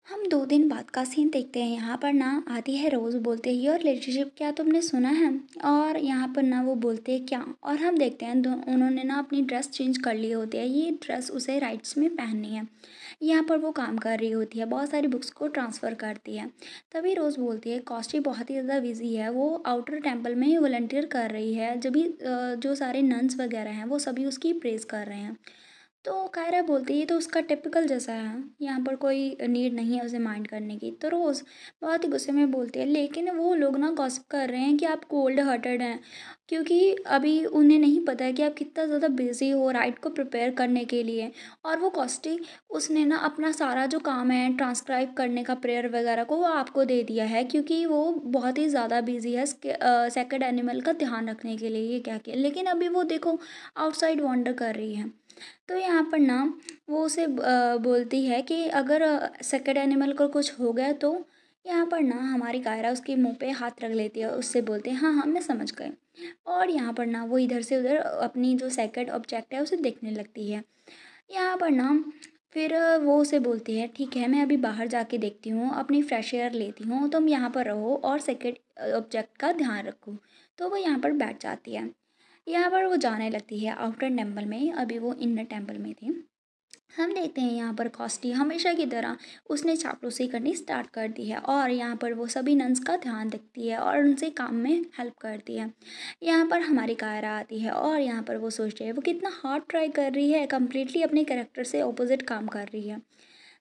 हम 2 दिन बाद का सीन देखते हैं। यहाँ पर ना आती है रोज़, बोलते हैं योर रिलेशनशिप, क्या तुमने सुना है? और यहाँ पर ना वो बोलते हैं क्या? और हम देखते हैं उन्होंने ना अपनी ड्रेस चेंज कर ली होती है। ये ड्रेस उसे राइट्स में पहननी है। यहाँ पर वो काम कर रही होती है, बहुत सारी बुक्स को ट्रांसफ़र करती है। तभी रोज़ बोलती है कॉस्टी बहुत ही ज़्यादा बिज़ी है, वो आउटर टेम्पल में वॉलंटियर कर रही है। जब भी जो सारे नन्स वगैरह हैं वो सभी उसकी प्रेज़ कर रहे हैं। तो कायरा बोलती है ये तो उसका टिपिकल जैसा है, यहाँ पर कोई नीड नहीं है उसे माइंड करने की। तो रोज़ बहुत ही गुस्से में बोलती है लेकिन वो लोग ना गॉसिप कर रहे हैं कि आप कोल्ड हार्टेड हैं, क्योंकि अभी उन्हें नहीं पता है कि आप कितना ज़्यादा बिजी हो राइट को प्रिपेयर करने के लिए। और वो कॉस्टी, उसने ना अपना सारा जो काम है ट्रांसक्राइब करने का प्रेयर वगैरह को वो आपको दे दिया है, क्योंकि वो बहुत ही ज़्यादा बिजी है सेक्रेड एनिमल का ध्यान रखने के लिए, ये कह के। लेकिन अभी वो देखो आउटसाइड वॉन्डर कर रही है। तो यहाँ पर ना वो उसे बोलती है कि अगर सेकंड एनिमल को कुछ हो गया तो। यहाँ पर ना हमारी कायरा उसके मुंह पे हाथ रख लेती है, उससे बोलते हैं हाँ हाँ मैं समझ गई। और यहाँ पर ना वो इधर से उधर अपनी जो सेकंड ऑब्जेक्ट है उसे देखने लगती है। यहाँ पर ना फिर वो उसे बोलती है ठीक है मैं अभी बाहर जाके देखती हूँ, अपनी फ्रेश एयर लेती हूँ, तुम यहाँ पर रहो और सेकंड ऑब्जेक्ट का ध्यान रखो। तो वो यहाँ पर बैठ जाती है। यहाँ पर वो जाने लगती है आउटर टेम्पल में, अभी वो इनर टेम्पल में थी। हम देखते हैं यहाँ पर कॉस्टी हमेशा की तरह उसने चापलूसी करनी स्टार्ट कर दी है और यहाँ पर वो सभी नन्स का ध्यान रखती है और उनसे काम में हेल्प करती है। यहाँ पर हमारी कायरा आती है और यहाँ पर वो सोचती है वो कितना हार्ड ट्राई कर रही है, कम्प्लीटली अपने कैरेक्टर से ऑपोजिट काम कर रही है।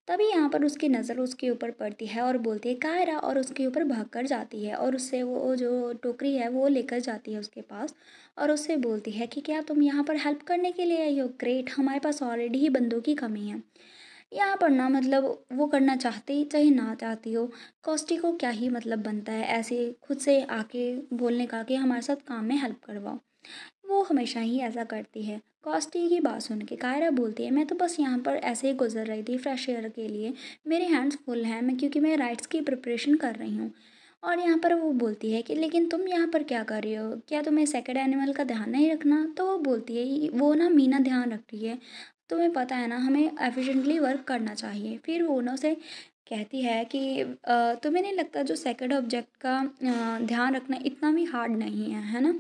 तभी यहाँ पर उसकी नज़र उसके ऊपर पड़ती है और बोलती है कायरा, और उसके ऊपर भाग कर जाती है और उससे वो जो टोकरी है वो लेकर जाती है उसके पास। और उससे बोलती है कि क्या तुम यहाँ पर हेल्प करने के लिए आई हो? ग्रेट, हमारे पास ऑलरेडी ही बंदों की कमी है। यहाँ पर ना मतलब वो करना चाहती चाहे ना चाहती हो, कॉस्टी को क्या ही मतलब बनता है ऐसे खुद से आके बोलने का कि हमारे साथ काम में हेल्प करवाओ। वो हमेशा ही ऐसा करती है। कॉस्टी की बात सुन के कायरा बोलती है मैं तो बस यहाँ पर ऐसे ही गुजर रही थी फ्रेश एयर के लिए, मेरे हैंड्स फुल हैं मैं, क्योंकि मैं राइट्स की प्रिपरेशन कर रही हूँ। और यहाँ पर वो बोलती है कि लेकिन तुम यहाँ पर क्या कर रही हो, क्या तुम्हें सेकंड एनिमल का ध्यान नहीं रखना? तो वो बोलती है वो ना मीना ध्यान रख रही है, तुम्हें पता है ना हमें एफिशिएंटली वर्क करना चाहिए। फिर वो ना उसे कहती है कि तुम्हें नहीं लगता जो सेकंड ऑब्जेक्ट का ध्यान रखना इतना भी हार्ड नहीं है, है ना?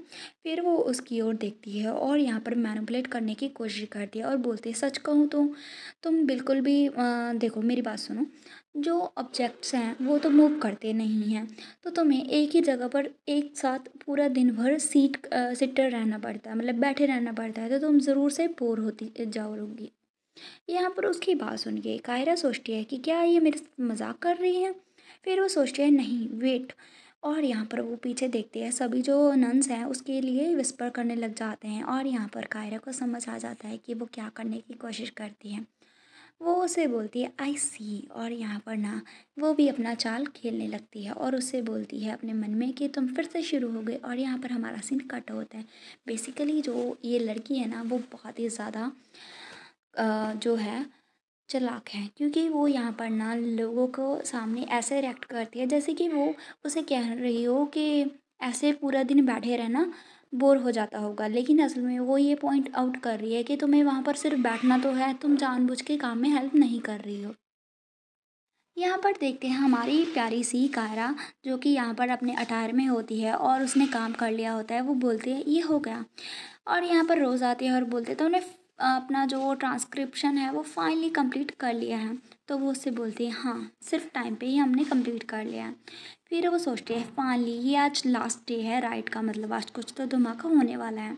फिर वो उसकी ओर देखती है और यहाँ पर मैनिपुलेट करने की कोशिश करती है और बोलती है सच कहूँ तो तुम बिल्कुल भी देखो मेरी बात सुनो, जो ऑब्जेक्ट्स हैं वो तो मूव करते नहीं हैं, तो तुम्हें एक ही जगह पर एक साथ पूरा दिन भर सिटर रहना पड़ता है, मतलब बैठे रहना पड़ता है, तो तुम ज़रूर से बोर होती जाओगी। यहाँ पर उसकी बात सुन के कायरा सोचती है कि क्या ये मेरे साथ मजाक कर रही है? फिर वो सोचती है नहीं वेट। और यहाँ पर वो पीछे देखते हैं, सभी जो नन्स हैं उसके लिए विस्पर करने लग जाते हैं और यहाँ पर कायरा को समझ आ जाता है कि वो क्या करने की कोशिश करती है। वो उसे बोलती है आई सी, और यहाँ पर ना वो भी अपना चाल खेलने लगती है और उससे बोलती है अपने मन में कि तुम फिर से शुरू हो गए। और यहाँ पर हमारा सीन कट होता है। बेसिकली जो ये लड़की है ना वो बहुत ही ज़्यादा जो है चालाक है, क्योंकि वो यहाँ पर ना लोगों को सामने ऐसे रिएक्ट करती है जैसे कि वो उसे कह रही हो कि ऐसे पूरा दिन बैठे रहना बोर हो जाता होगा, लेकिन असल में वो ये पॉइंट आउट कर रही है कि तुम्हें वहाँ पर सिर्फ बैठना तो है, तुम जानबूझ के काम में हेल्प नहीं कर रही हो। यहाँ पर देखते हैं हमारी प्यारी सी कायरा, जो कि यहाँ पर अपने अटायर में होती है और उसने काम कर लिया होता है, वो बोलती है ये हो गया। और यहाँ पर रोज़ आती है और बोलती है तो उन्हें अपना जो ट्रांसक्रिप्शन है वो फाइनली कंप्लीट कर लिया है? तो वो उससे बोलती है हाँ सिर्फ टाइम पे ही हमने कंप्लीट कर लिया है। फिर वो सोचती है फाइनली ये आज लास्ट डे है राइट का, मतलब आज कुछ तो धमाका होने वाला है।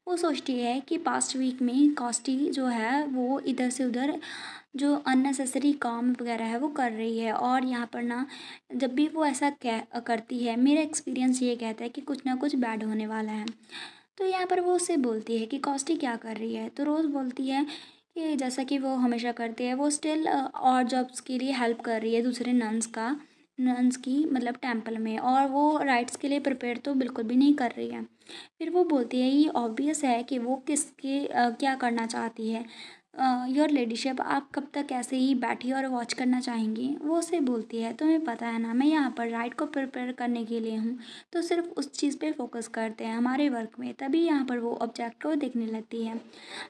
वो सोचती है कि पास्ट वीक में कॉस्टी जो है वो इधर से उधर जो अननेसेसरी काम वगैरह है वो कर रही है। और यहाँ पर ना जब भी वो ऐसा कह करती है, मेरा एक्सपीरियंस ये कहता है कि कुछ ना कुछ बैड होने वाला है। तो यहाँ पर वो उससे बोलती है कि कॉस्टी क्या कर रही है? तो रोज़ बोलती है कि जैसा कि वो हमेशा करती है, वो स्टिल और जॉब्स के लिए हेल्प कर रही है दूसरे नन्स की, मतलब टेम्पल में, और वो राइट्स के लिए प्रिपेयर तो बिल्कुल भी नहीं कर रही है। फिर वो बोलती है ये ऑब्वियस है कि वो क्या करना चाहती है, योर लेडीशिप आप कब तक ऐसे ही बैठी और वॉच करना चाहेंगी। वो उसे बोलती है तुम्हें पता है ना मैं यहाँ पर राइड को प्रिपेयर करने के लिए हूँ, तो सिर्फ उस चीज़ पे फोकस करते हैं हमारे वर्क में। तभी यहाँ पर वो ऑब्जेक्ट को देखने लगती है।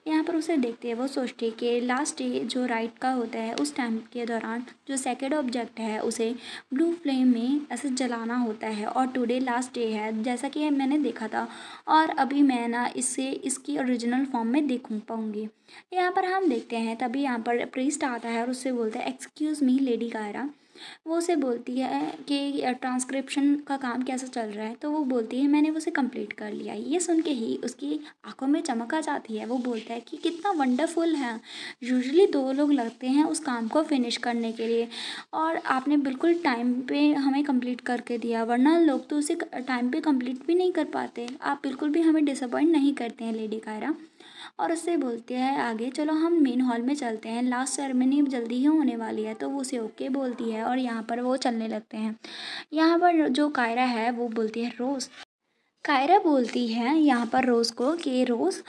यहाँ पर उसे देखते हैं, वो सोचती है कि लास्ट डे जो राइड का होता है उस टाइम के दौरान जो सेकेंड ऑब्जेक्ट है उसे ब्लू फ्लेम में ऐसे जलाना होता है, और टुडे लास्ट डे है जैसा कि मैंने देखा था, और अभी मैं ना इसे इसकी ओरिजिनल फॉर्म में देखूँ पाऊँगी। यहाँ पर हम देखते हैं तभी यहाँ पर प्रीस्ट आता है और उससे बोलता है एक्सक्यूज़ मी लेडी कायरा। वो उसे बोलती है कि ट्रांसक्रिप्शन का काम कैसा चल रहा है, तो वो बोलती है मैंने उसे कंप्लीट कर लिया। ये सुन के ही उसकी आंखों में चमक आ जाती है। वो बोलता है कि कितना वंडरफुल है, यूजुअली 2 लोग लगते हैं उस काम को फिनिश करने के लिए, और आपने बिल्कुल टाइम पे हमें कंप्लीट करके दिया, वरना लोग तो उसे टाइम पे कंप्लीट भी नहीं कर पाते। आप बिल्कुल भी हमें डिसअपॉइंट नहीं करते हैं लेडी कायरा। और उससे बोलती है आगे चलो हम मेन हॉल में चलते हैं, लास्ट सेरेमनी जल्दी ही होने वाली है। तो वो उसे ओके बोलती है और यहाँ पर वो चलने लगते हैं। यहाँ पर जो कायरा है वो बोलती है रोज़। कायरा बोलती है यहाँ पर रोज़ को कि रोज़,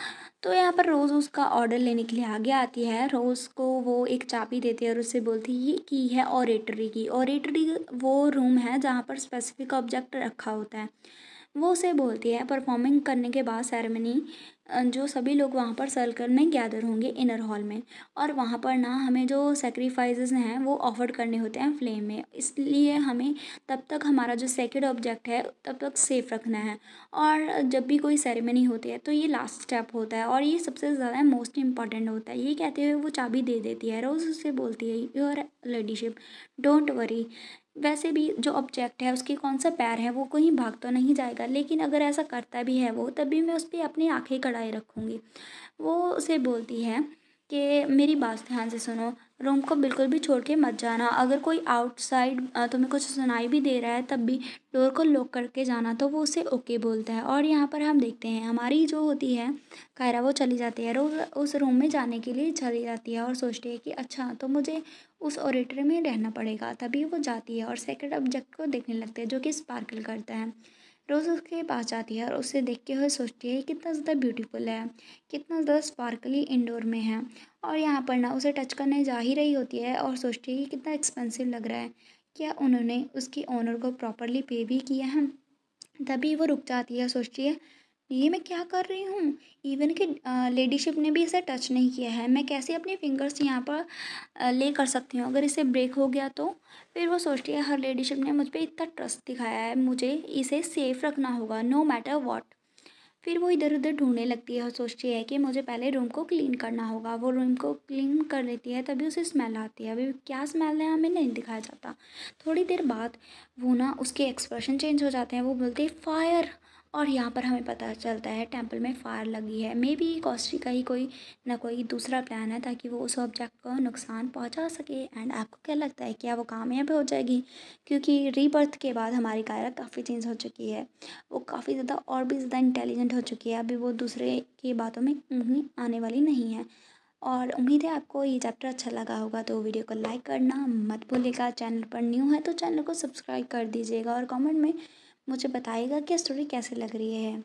तो यहाँ पर रोज़ उसका ऑर्डर लेने के लिए आगे आती है। रोज़ को वो एक चाबी देती है और उससे बोलती है ये की है ऑरेटरी की। ऑरेटरी वो रूम है जहाँ पर स्पेसिफिक ऑब्जेक्ट रखा होता है। वो उसे बोलती है परफॉर्मिंग करने के बाद सेरेमनी जो सभी लोग वहाँ पर सर्कल में गैदर होंगे इनर हॉल में, और वहाँ पर ना हमें जो सेक्रीफाइसेस हैं वो ऑफर करने होते हैं फ्लेम में, इसलिए हमें तब तक हमारा जो सेक्रेड ऑब्जेक्ट है तब तक सेफ रखना है। और जब भी कोई सेरेमनी होती है तो ये लास्ट स्टेप होता है और ये सबसे ज़्यादा मोस्ट इम्पॉर्टेंट होता है। ये कहते हुए वो चाबी दे देती है। रोज़ उससे बोलती है योर लेडीशिप डोंट वरी, वैसे भी जो ऑब्जेक्ट है उसके कौन सा पैर है वो कहीं भाग तो नहीं जाएगा, लेकिन अगर ऐसा करता भी है वो तभी मैं उस पर अपनी आंखें कड़ाए रखूँगी। वो उसे बोलती है कि मेरी बात ध्यान से सुनो, रूम को बिल्कुल भी छोड़ के मत जाना। अगर कोई आउटसाइड तुम्हें कुछ सुनाई भी दे रहा है तब भी डोर को लॉक करके जाना। तो वो उसे ओके बोलता है। और यहाँ पर हम देखते हैं हमारी जो होती है कायरा वो चली जाती है, रोज़ उस रूम में जाने के लिए चली जाती है और सोचती है कि अच्छा तो मुझे उस ऑडिटरी में रहना पड़ेगा। तभी वो जाती है और सेकंड ऑब्जेक्ट को देखने लगती है जो कि स्पार्कल करता है। रोज़ उसके पास जाती है और उसे देखते हुए सोचती है कितना ज़्यादा ब्यूटीफुल है, कितना ज़्यादा स्पार्कली इंडोर में है। और यहाँ पर ना उसे टच करने जा ही रही होती है और सोचती है कि कितना एक्सपेंसिव लग रहा है, क्या उन्होंने उसकी ओनर को प्रॉपरली पे भी किया है। तभी वो रुक जाती है, सोचती है ये मैं क्या कर रही हूँ, इवन कि लेडीशिप ने भी इसे टच नहीं किया है, मैं कैसे अपने फिंगर्स यहाँ पर ले कर सकती हूँ, अगर इसे ब्रेक हो गया तो। फिर वो सोचती है हर लेडीशिप ने मुझ पर इतना ट्रस्ट दिखाया है, मुझे इसे सेफ रखना होगा नो मैटर वॉट। फिर वो इधर उधर ढूंढने लगती है और सोचती है कि मुझे पहले रूम को क्लीन करना होगा। वो रूम को क्लीन कर लेती है तभी उसे स्मेल आती है। अभी क्या स्मेल है हमें नहीं दिखाया जाता। थोड़ी देर बाद वो ना उसके एक्सप्रेशन चेंज हो जाते हैं, वो बोलते हैं फायर, और यहाँ पर हमें पता चलता है टेंपल में फायर लगी है। मे बी कॉस्ट्री का ही कोई ना कोई दूसरा प्लान है ताकि वो उस ऑब्जेक्ट को नुकसान पहुँचा सके। एंड आपको क्या लगता है क्या वो कामयाब हो जाएगी? क्योंकि रीबर्थ के बाद हमारी कायरा काफ़ी चेंज हो चुकी है, वो काफ़ी ज़्यादा और भी ज़्यादा इंटेलिजेंट हो चुकी है। अभी वो दूसरे की बातों में आने वाली नहीं है। और उम्मीद है आपको ये चैप्टर अच्छा लगा होगा, तो वीडियो को लाइक करना मत भूलिएगा। चैनल पर न्यू है तो चैनल को सब्सक्राइब कर दीजिएगा और कमेंट में मुझे बताइएगा कि स्टोरी कैसे लग रही है।